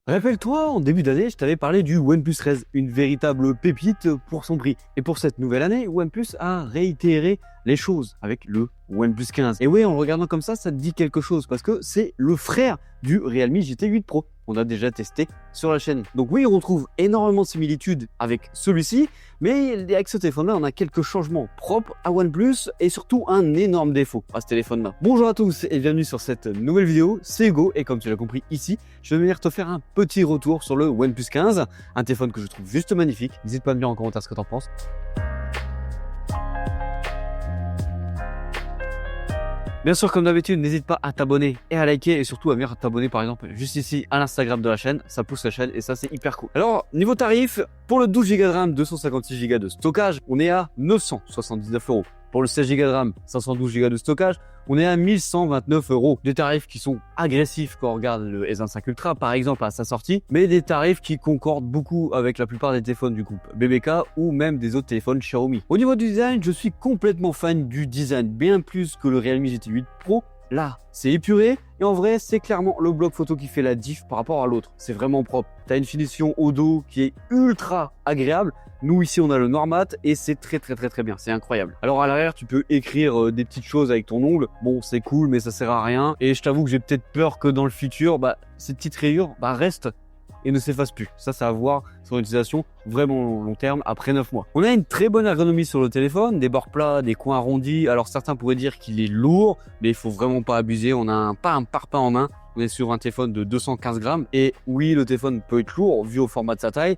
Rappelle-toi, en début d'année, je t'avais parlé du OnePlus 13, une véritable pépite pour son prix. Et pour cette nouvelle année, OnePlus a réitéré les choses avec le OnePlus 15. Et oui, en le regardant comme ça te dit quelque chose parce que c'est le frère du Realme GT8 Pro. On a déjà testé sur la chaîne. Donc oui, on retrouve énormément de similitudes avec celui-ci, mais avec ce téléphone-là, on a quelques changements propres à OnePlus et surtout un énorme défaut à ce téléphone-là. Bonjour à tous et bienvenue sur cette nouvelle vidéo, c'est Hugo et comme tu l'as compris ici, je vais venir te faire un petit retour sur le OnePlus 15, un téléphone que je trouve juste magnifique. N'hésite pas à me dire en commentaire ce que tu en penses. Bien sûr, comme d'habitude, n'hésite pas à t'abonner et à liker et surtout à venir t'abonner par exemple juste ici à l'Instagram de la chaîne. Ça pousse la chaîne et ça c'est hyper cool. Alors, niveau tarif, pour le 12 Go de RAM, 256 Go de stockage, on est à 979 €. Pour le 16 Go de RAM, 512 Go de stockage, on est à 1129 €. Des tarifs qui sont agressifs quand on regarde le S25 Ultra par exemple à sa sortie, mais des tarifs qui concordent beaucoup avec la plupart des téléphones du groupe BBK ou même des autres téléphones Xiaomi. Au niveau du design, je suis complètement fan du design, bien plus que le Realme GT8 Pro. Là, c'est épuré et en vrai, c'est clairement le bloc photo qui fait la diff par rapport à l'autre. C'est vraiment propre. Tu as une finition au dos qui est ultra agréable. Nous, ici, on a le noir mat et c'est très bien. C'est incroyable. Alors, à l'arrière, tu peux écrire des petites choses avec ton ongle. Bon, c'est cool, mais ça sert à rien. Et je t'avoue que j'ai peut-être peur que dans le futur, ces petites rayures restent et ne s'efface plus. Ça va voir son utilisation vraiment long terme après 9 mois. On a une très bonne ergonomie sur le téléphone, des bords plats, des coins arrondis. Alors certains pourraient dire qu'il est lourd, mais il faut vraiment pas abuser. On a pas un parpaing en main. On est sur un téléphone de 215 grammes. Et oui, le téléphone peut être lourd vu au format de sa taille.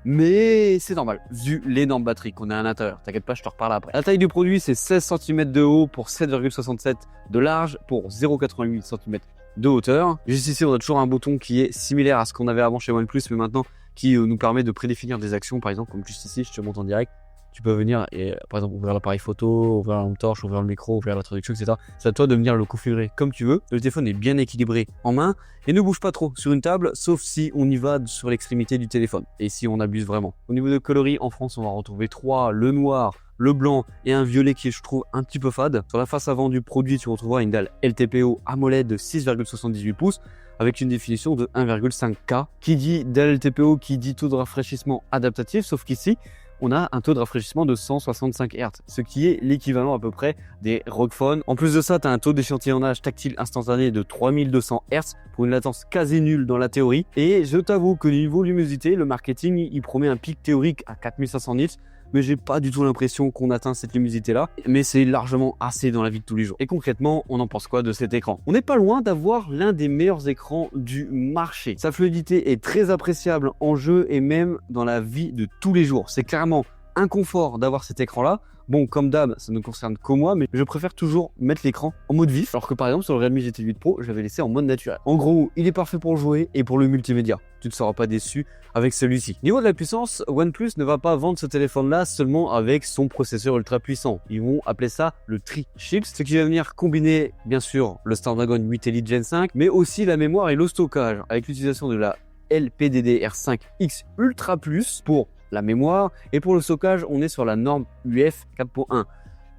Mais c'est normal, vu l'énorme batterie qu'on a à l'intérieur. T'inquiète pas, je te reparle après. La taille du produit, c'est 16 cm de haut pour 7,67 de large pour 0,88 cm de hauteur. Juste ici, on a toujours un bouton qui est similaire à ce qu'on avait avant chez OnePlus, mais maintenant qui nous permet de prédéfinir des actions. Par exemple, comme juste ici, je te montre en direct. Tu peux venir et par exemple ouvrir l'appareil photo, ouvrir la lampe torche, ouvrir le micro, ouvrir la traduction, etc. C'est à toi de venir le configurer comme tu veux. Le téléphone est bien équilibré en main et ne bouge pas trop sur une table, sauf si on y va sur l'extrémité du téléphone et si on abuse vraiment. Au niveau de coloris, en France, on va retrouver 3, le noir, le blanc et un violet qui est, je trouve, un petit peu fade. Sur la face avant du produit, tu retrouveras une dalle LTPO AMOLED de 6,78 pouces avec une définition de 1,5K. Qui dit dalle LTPO, qui dit taux de rafraîchissement adaptatif, sauf qu'ici, on a un taux de rafraîchissement de 165 Hz, ce qui est l'équivalent à peu près des ROG Phone. En plus de ça, tu as un taux d'échantillonnage tactile instantané de 3200 Hz pour une latence quasi nulle dans la théorie. Et je t'avoue que niveau luminosité, le marketing, il promet un pic théorique à 4500 nits, mais j'ai pas du tout l'impression qu'on atteint cette luminosité là, mais c'est largement assez dans la vie de tous les jours. Et concrètement, on en pense quoi de cet écran? On n'est pas loin d'avoir l'un des meilleurs écrans du marché. Sa fluidité est très appréciable en jeu et même dans la vie de tous les jours. C'est clairement un confort d'avoir cet écran là. Bon, comme d'hab, ça ne concerne que moi, mais je préfère toujours mettre l'écran en mode vif, alors que par exemple sur le Realme GT8 Pro, je l'avais laissé en mode naturel. En gros, il est parfait pour jouer et pour le multimédia. Tu ne seras pas déçu avec celui-ci. Niveau de la puissance, OnePlus ne va pas vendre ce téléphone-là seulement avec son processeur ultra puissant. Ils vont appeler ça le Tri-Chip, ce qui va venir combiner, bien sûr, le Snapdragon 8 Elite Gen 5, mais aussi la mémoire et le stockage, avec l'utilisation de la LPDDR5X Ultra Plus pour la mémoire et pour le stockage on est sur la norme UF 4.1,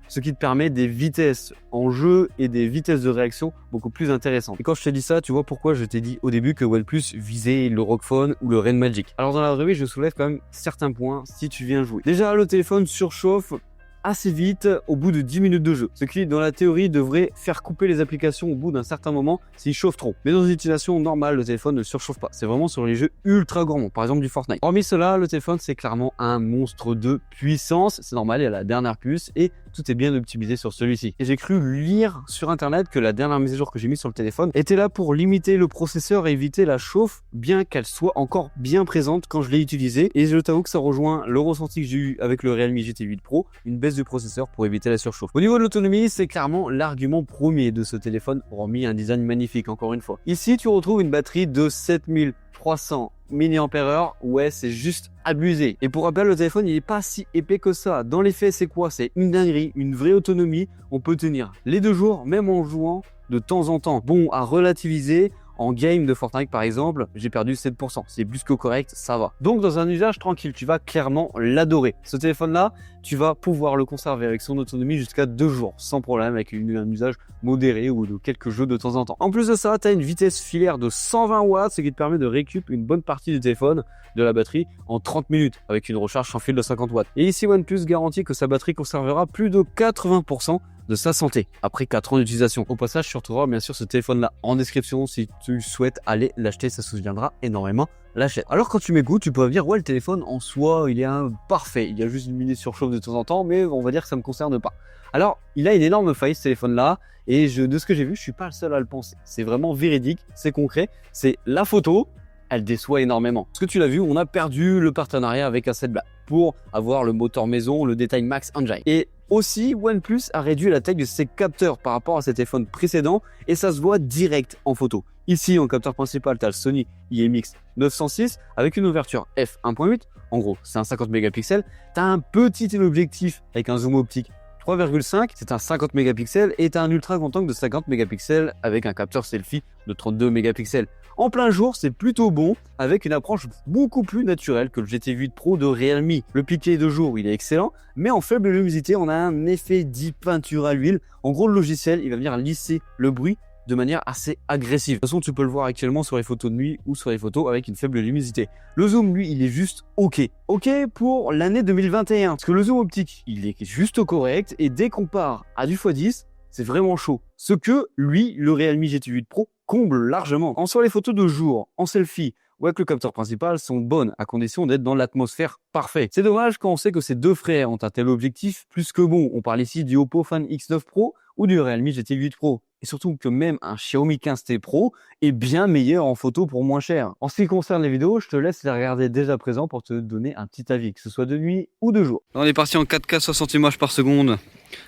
ce qui te permet des vitesses en jeu et des vitesses de réaction beaucoup plus intéressantes. Et quand je te dis ça, tu vois pourquoi je t'ai dit au début que OnePlus visait le ROG Phone ou le Ren Magic. Alors dans la revue, je soulève quand même certains points si tu viens jouer. Déjà, le téléphone surchauffe assez vite au bout de 10 minutes de jeu, ce qui dans la théorie devrait faire couper les applications au bout d'un certain moment s'il chauffe trop. Mais dans une utilisation normale, le téléphone ne surchauffe pas. C'est vraiment sur les jeux ultra gourmands, par exemple du Fortnite. Hormis cela, le téléphone c'est clairement un monstre de puissance. C'est normal, il y a la dernière puce et tout est bien optimisé sur celui-ci. Et j'ai cru lire sur internet que la dernière mise à jour que j'ai mise sur le téléphone était là pour limiter le processeur et éviter la chauffe, bien qu'elle soit encore bien présente quand je l'ai utilisé. Et je t'avoue que ça rejoint le ressenti que j'ai eu avec le Realme GT8 Pro, une baisse du processeur pour éviter la surchauffe. Au niveau de l'autonomie, c'est clairement l'argument premier de ce téléphone, hormis un design magnifique encore une fois. Ici, tu retrouves une batterie de 7300 mAh, ouais, c'est juste abusé. Et pour rappel, le téléphone, il est pas si épais que ça. Dans les faits, c'est quoi? C'est une dinguerie, une vraie autonomie. On peut tenir les 2 jours, même en jouant de temps en temps. Bon, à relativiser, En game de Fortnite par exemple, j'ai perdu 7%. C'est plus que correct, ça va. Donc dans un usage tranquille, tu vas clairement l'adorer. Ce téléphone-là, tu vas pouvoir le conserver avec son autonomie jusqu'à 2 jours, sans problème, avec un usage modéré ou de quelques jeux de temps en temps. En plus de ça, tu as une vitesse filaire de 120 watts, ce qui te permet de récupérer une bonne partie du téléphone, de la batterie, en 30 minutes, avec une recharge sans fil de 50 watts. Et ici, OnePlus garantit que sa batterie conservera plus de 80% de sa santé après 4 ans d'utilisation. Au passage, tu retrouveras bien sûr ce téléphone-là en description si tu souhaites aller l'acheter, ça soutiendra énormément la chaîne. Alors quand tu m'écoutes, tu peux me dire ouais, le téléphone en soi, il est parfait, il y a juste une minute surchauffe de temps en temps, mais on va dire que ça me concerne pas. Alors, il a une énorme faille ce téléphone-là, et de ce que j'ai vu, je suis pas le seul à le penser. C'est vraiment véridique, c'est concret, c'est la photo, elle déçoit énormément. Parce que tu l'as vu, on a perdu le partenariat avec Hasselblad pour avoir le moteur maison, le détail Max Engine. Et aussi, OnePlus a réduit la taille de ses capteurs par rapport à ses téléphones précédents et ça se voit direct en photo. Ici, en capteur principal, tu as le Sony IMX 906 avec une ouverture f1.8. En gros, c'est un 50 mégapixels. Tu as un petit téléobjectif avec un zoom optique 3,5, c'est un 50 mégapixels et tu as un ultra grand angle de 50 mégapixels avec un capteur selfie de 32 mégapixels. En plein jour, c'est plutôt bon avec une approche beaucoup plus naturelle que le GT8 Pro de Realme. Le piqué de jour, il est excellent, mais en faible luminosité, on a un effet dit peinture à l'huile. En gros, le logiciel, il va venir lisser le bruit de manière assez agressive. De toute façon, tu peux le voir actuellement sur les photos de nuit ou sur les photos avec une faible luminosité. Le zoom, lui, il est juste OK. OK pour l'année 2021. Parce que le zoom optique, il est juste correct et dès qu'on part à du x10, c'est vraiment chaud. Ce que, lui, le Realme GT8 Pro comble largement. En soi, les photos de jour, en selfie ou avec le capteur principal sont bonnes à condition d'être dans l'atmosphère parfaite. C'est dommage quand on sait que ces deux frères ont un tel objectif plus que bon. On parle ici du Oppo Find X9 Pro ou du Realme GT8 Pro. Et surtout que même un Xiaomi 15T Pro est bien meilleur en photo pour moins cher. En ce qui concerne les vidéos, je te laisse les regarder dès à présent pour te donner un petit avis, que ce soit de nuit ou de jour. Là, on est parti en 4K 60 images par seconde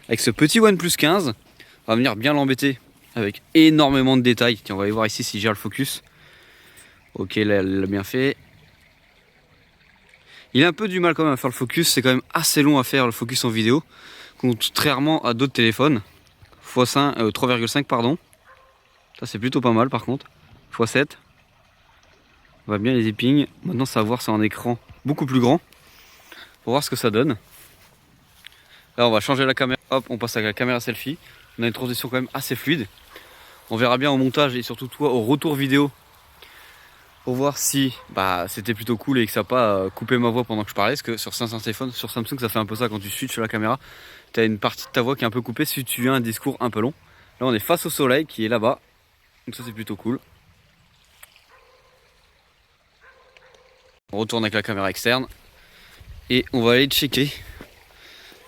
avec ce petit OnePlus 15. On va venir bien l'embêter avec énormément de détails. Tiens, on va aller voir ici si j'ai le focus. Ok, là, elle l'a bien fait. Il a un peu du mal quand même à faire le focus. C'est quand même assez long à faire le focus en vidéo, contrairement à d'autres téléphones. 3,5 pardon. Ça c'est plutôt pas mal par contre. x7. On va bien les épingles. Maintenant ça va voir sur un écran beaucoup plus grand. Pour voir ce que ça donne. Là on va changer la caméra. Hop, on passe à la caméra selfie. On a une transition quand même assez fluide. On verra bien au montage et surtout toi au retour vidéo. Pour voir si c'était plutôt cool et que ça n'a pas coupé ma voix pendant que je parlais. Parce que sur certains téléphones, sur Samsung, ça fait un peu ça quand tu switches la caméra. Tu as une partie de ta voix qui est un peu coupée si tu as un discours un peu long. Là, on est face au soleil qui est là-bas. Donc ça, c'est plutôt cool. On retourne avec la caméra externe. Et on va aller checker.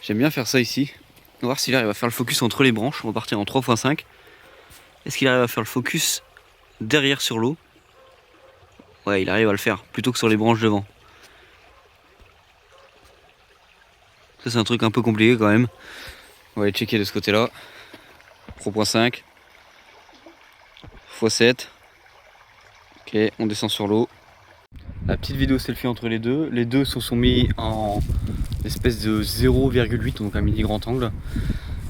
J'aime bien faire ça ici. On va voir s'il arrive à faire le focus entre les branches. On va partir en 3x5. Est-ce qu'il arrive à faire le focus derrière sur l'eau? Ouais, il arrive à le faire, plutôt que sur les branches devant. Ça, c'est un truc un peu compliqué quand même. On va aller checker de ce côté-là. 3.5. x7. Ok, on descend sur l'eau. La petite vidéo selfie entre les deux. Les deux se sont mis en espèce de 0,8, donc un mini grand angle.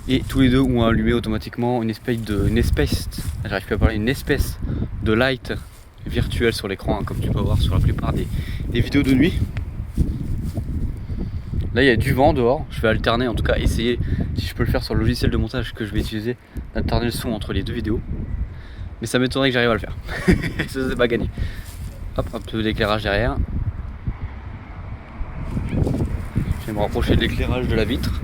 Et tous les deux ont allumé automatiquement une espèce de light virtuel sur l'écran, hein, comme tu peux voir sur la plupart des vidéos de nuit. Là il y a du vent dehors, je vais alterner, en tout cas essayer, si je peux le faire sur le logiciel de montage que je vais utiliser, d'alterner le son entre les deux vidéos. Mais ça m'étonnerait que j'arrive à le faire. Ça c'est pas gagné. Hop, un peu d'éclairage derrière. Je vais me rapprocher de l'éclairage de la vitre.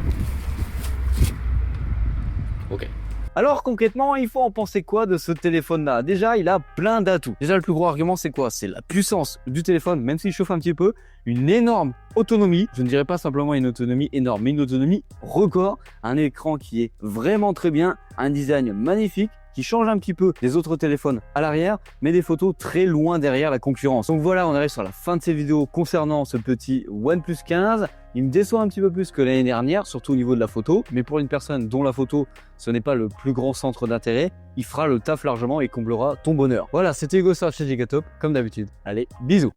Ok. Alors concrètement, il faut en penser quoi de ce téléphone-là? Déjà, il a plein d'atouts. Déjà, le plus gros argument, c'est quoi? C'est la puissance du téléphone, même s'il chauffe un petit peu. Une énorme autonomie. Je ne dirais pas simplement une autonomie énorme, mais une autonomie record. Un écran qui est vraiment très bien. Un design magnifique qui change un petit peu des autres téléphones à l'arrière, mais des photos très loin derrière la concurrence. Donc voilà, on arrive sur la fin de cette vidéo concernant ce petit OnePlus 15. Il me déçoit un petit peu plus que l'année dernière, surtout au niveau de la photo, mais pour une personne dont la photo, ce n'est pas le plus grand centre d'intérêt, il fera le taf largement et comblera ton bonheur. Voilà, c'était Hugo Sarr chez Gigatop, comme d'habitude. Allez, bisous!